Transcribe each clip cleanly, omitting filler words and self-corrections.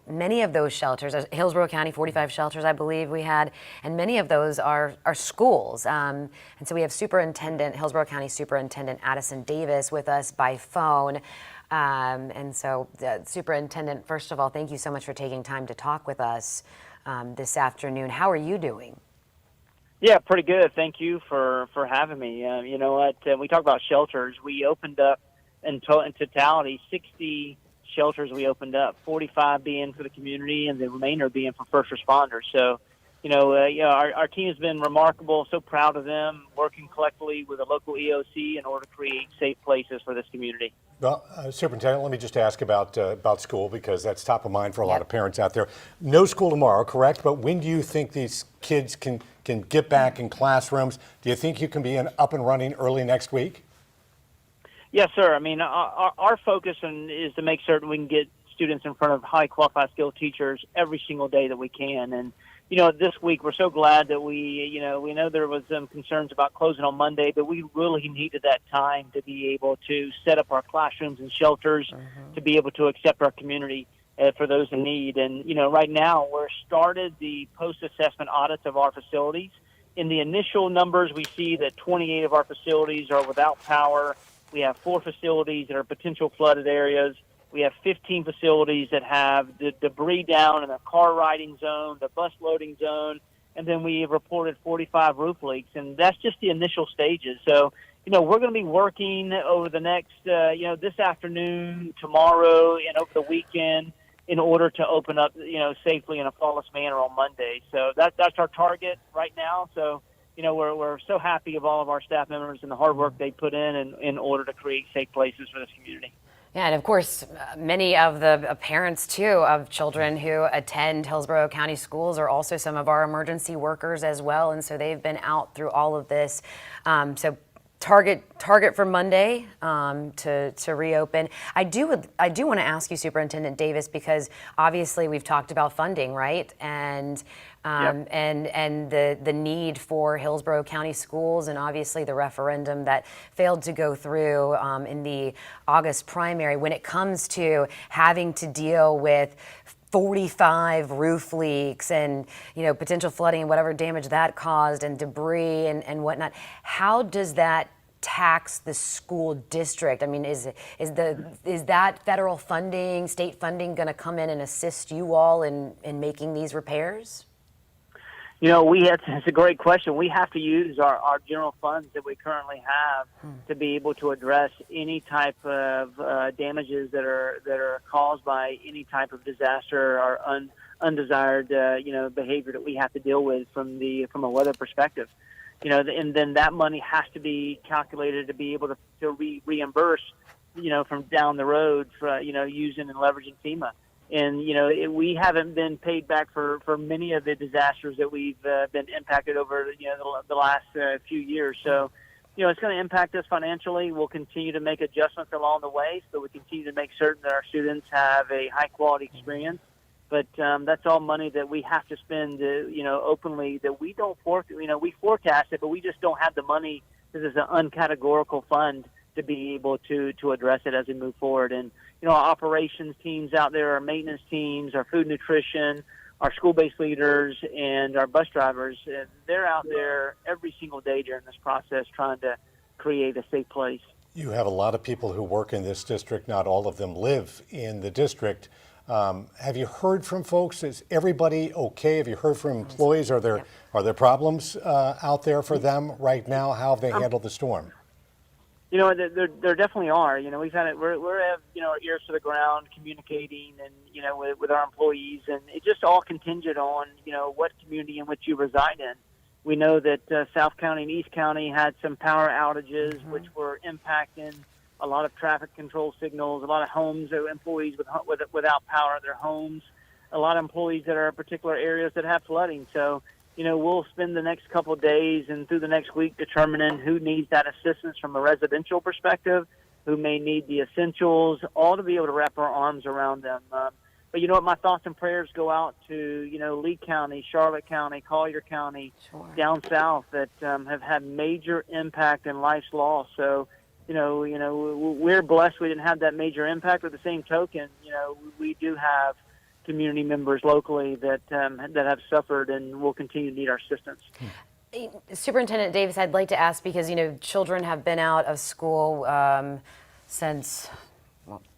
Many of those shelters, Hillsborough County, 45 shelters, I believe we had, and many of those are schools. And so we have Hillsborough County Superintendent Addison Davis with us by phone. And so, Superintendent, first of all, thank you so much for taking time to talk with us this afternoon. How are you doing? Yeah, pretty good. Thank you for having me. You know what? We talk about shelters. We opened up in totality 60 shelters. We opened up 45 being for the community, and the remainder being for first responders. So, our team has been remarkable. So proud of them working collectively with a local EOC in order to create safe places for this community. Well, Superintendent, let me just ask about school, because that's top of mind for a lot of parents out there. No school tomorrow, correct? But when do you think these kids can get back in classrooms? Do you think you can be up and running early next week? Yes, sir. I mean, our focus is to make certain we can get students in front of high qualified skilled teachers every single day that we can. And, this week we're so glad that we know there was some concerns about closing on Monday, but we really needed that time to be able to set up our classrooms and shelters to be able to accept our community for those in need. And, right now we're started the post-assessment audits of our facilities. In the initial numbers, we see that 28 of our facilities are without power. We have 4 facilities that are potential flooded areas. We have 15 facilities that have the debris down in the car riding zone, the bus loading zone, and then we have reported 45 roof leaks, and that's just the initial stages. So, we're going to be working over the next, this afternoon, tomorrow, and over the weekend in order to open up, safely in a flawless manner on Monday. So that's our target right now. So, we're so happy of all of our staff members and the hard work they put in order to create safe places for this community. Yeah, and of course, many of the parents, too, of children who attend Hillsborough County schools are also some of our emergency workers as well, and so they've been out through all of this. So target for Monday to reopen. I do want to ask you, Superintendent Davis, because obviously we've talked about funding, right? And and the need for Hillsborough County schools, and obviously the referendum that failed to go through in the August primary. When it comes to having to deal with 45 roof leaks and potential flooding and whatever damage that caused and debris and whatnot, how does that tax the school district? I mean, is that federal funding, state funding, going to come in and assist you all in making these repairs? It's a great question. We have to use our general funds that we currently have to be able to address any type of damages that are caused by any type of disaster or undesired behavior that we have to deal with from a weather perspective. And then that money has to be calculated to be able to reimburse, from down the road for using and leveraging FEMA. And, we haven't been paid back for many of the disasters that we've been impacted over, the last few years. So, it's going to impact us financially. We'll continue to make adjustments along the way, so we continue to make certain that our students have a high-quality experience. But that's all money that we have to spend, openly, that we don't we forecast it, but we just don't have the money. This is an uncategorical fund to be able to address it as we move forward. And, our operations teams out there, our maintenance teams, our food nutrition, our school-based leaders, and our bus drivers, they're out there every single day during this process trying to create a safe place. You have a lot of people who work in this district. Not all of them live in the district. Have you heard from folks? Is everybody okay? Have you heard from employees? Are there problems out there for them right now? How have they handled the storm? There definitely are. We've had it. We're have our ears to the ground, communicating, and with our employees, and it just all contingent on what community in which you reside in. We know that South County and East County had some power outages, which were impacting a lot of traffic control signals, a lot of homes, employees without power at their homes, a lot of employees that are in particular areas that have flooding. So, we'll spend the next couple of days and through the next week determining who needs that assistance from a residential perspective, who may need the essentials, all to be able to wrap our arms around them. But you know what? My thoughts and prayers go out to, Lee County, Charlotte County, Collier County, down south that have had major impact and life's loss. So, we're blessed we didn't have that major impact. At the same token, we do have community members locally that have suffered and will continue to need our assistance. Superintendent Davis, I'd like to ask, because, children have been out of school since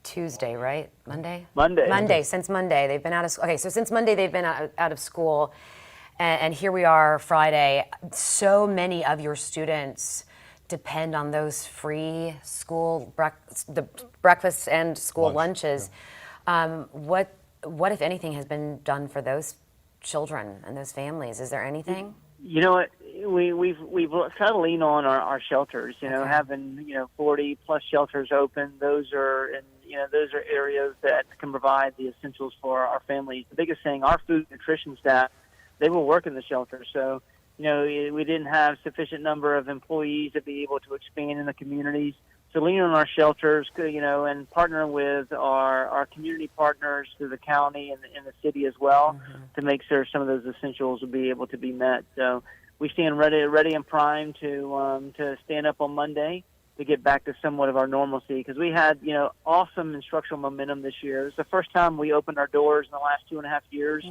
Tuesday, right? Monday? Monday. Since Monday. They've been out of school. Okay, so since Monday they've been out of school, and here we are Friday. So many of your students depend on those free school the breakfasts and school lunches. Yeah. What, if anything, has been done for those children and those families? Is there anything? You know what? We've tried to lean on our shelters. Having 40 plus shelters open. Those are areas that can provide the essentials for our families. The biggest thing, our food nutrition staff, they will work in the shelter. So we didn't have sufficient number of employees to be able to expand in the communities. So leaning on our shelters, and partnering with our community partners through the county and the city as well, to make sure some of those essentials will be able to be met. So we stand ready and primed to stand up on Monday to get back to somewhat of our normalcy, because we had awesome instructional momentum this year. It's the first time we opened our doors in the last 2.5 years,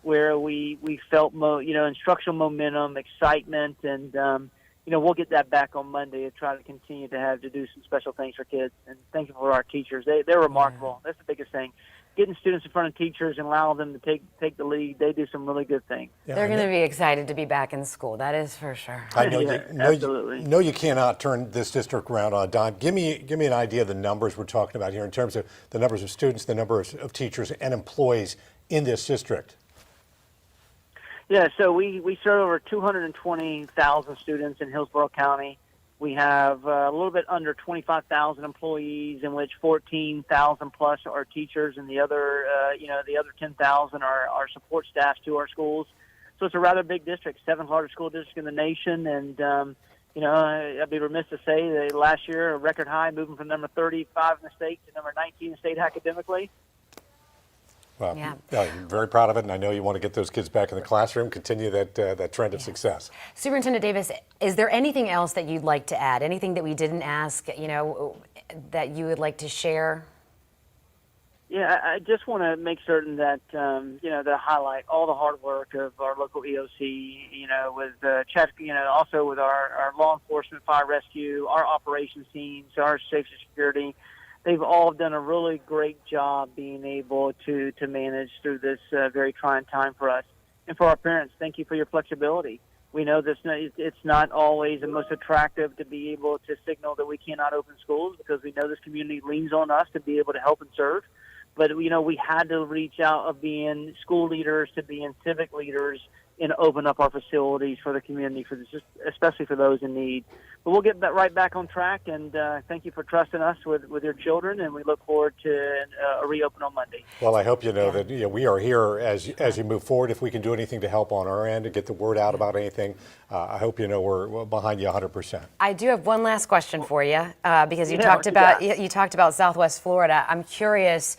where we felt instructional momentum, excitement, and we'll get that back on Monday to try to continue to do some special things for kids. And thank you for our teachers. They're remarkable. That's the biggest thing. Getting students in front of teachers and allowing them to take the lead, they do some really good things. Yeah, they're going to be excited to be back in school. That is for sure. I know, absolutely. You cannot turn this district around on a dime. Give me an idea of the numbers we're talking about here in terms of the numbers of students, the number of teachers and employees in this district. Yeah, so we serve over 220,000 students in Hillsborough County. We have a little bit under 25,000 employees, in which 14,000 plus are teachers, and the other 10,000 are support staff to our schools. So it's a rather big district, seventh largest school district in the nation, and I'd be remiss to say that last year a record high, moving from number 35 in the state to number 19 in the state academically. Well, I'm very proud of it, and I know you want to get those kids back in the classroom, continue that trend of success. Superintendent Davis, is there anything else that you'd like to add? Anything that we didn't ask, that you would like to share? Yeah, I just want to make certain that, that I highlight all the hard work of our local EOC, with Chet, also with our law enforcement, fire rescue, our operations teams, our safety security. They've all done a really great job being able to manage through this very trying time for us. And for our parents, thank you for your flexibility. We know it's not always the most attractive to be able to signal that we cannot open schools, because we know this community leans on us to be able to help and serve. But, we had to reach out of being school leaders to being civic leaders and open up our facilities for the community, especially for those in need. But we'll get that right back on track, and thank you for trusting us with your children, and we look forward to a reopen on Monday. Well, I hope you know that we are here as you move forward. If we can do anything to help on our end to get the word out about anything, I hope we're behind you 100%. I do have one last question for you, because you talked about Southwest Florida. I'm curious.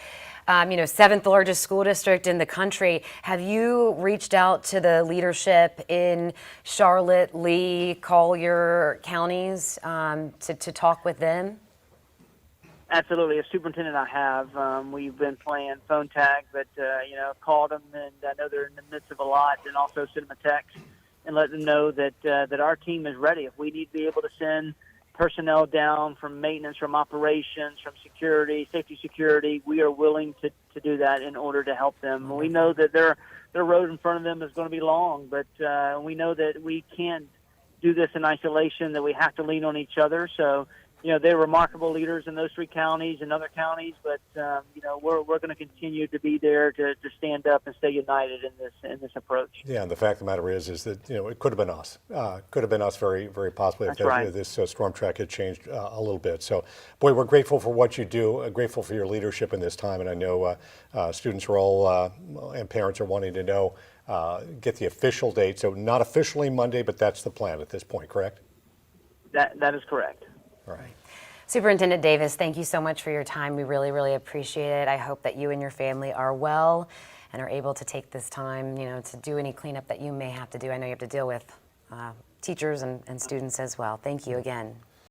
Seventh largest school district in the country. Have you reached out to the leadership in Charlotte, Lee, Collier counties to talk with them? Absolutely. As superintendent, I have. We've been playing phone tag, but, called them, and I know they're in the midst of a lot, and also sent them a text and let them know that our team is ready. If we need to be able to send personnel down from maintenance, from operations, from security, safety security, we are willing to do that in order to help them. We know that their road in front of them is going to be long, but we know that we can't do this in isolation, that we have to lean on each other. So, they're remarkable leaders in those three counties and other counties, but we're going to continue to be there to stand up and stay united in this approach. Yeah, and the fact of the matter is that it could have been us. Could have been us very, very possibly. That's right. If this storm track had changed a little bit. So, boy, we're grateful for what you do. Grateful for your leadership in this time, and I know students are all and parents are wanting to know get the official date. So not officially Monday, but that's the plan at this point, correct? That is correct. All right. Superintendent Davis, thank you so much for your time. We really, really appreciate it. I hope that you and your family are well and are able to take this time, to do any cleanup that you may have to do. I know you have to deal with teachers and students as well. Thank you again.